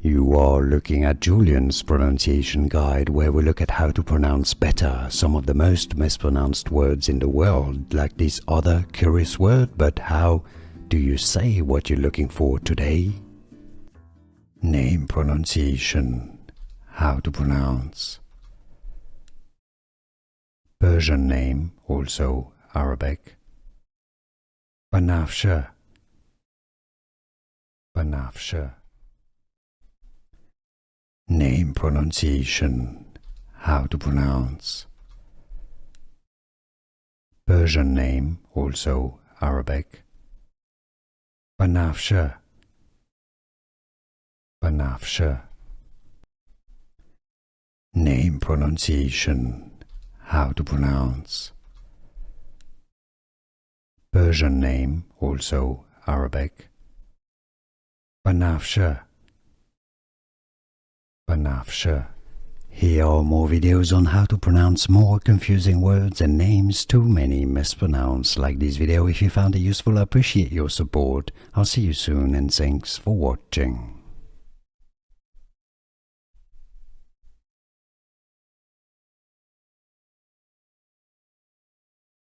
You are looking at Julian's pronunciation guide, where we look at how to pronounce better some of the most mispronounced words in the world, like this other curious word. But how do you say what you're looking for today? Name pronunciation. How to pronounce. Persian name, also Arabic. Banafsheh. Banafsheh. Name pronunciation. How to pronounce. Persian name, also Arabic. Banafsheh. Banafsheh. Name pronunciation. How to pronounce. Persian name, also Arabic. Banafsheh. Banafsheh. Here are more videos on how to pronounce more confusing words and names too many mispronounced. Like this video if you found it useful. I appreciate your support. I'll see you soon and thanks for watching.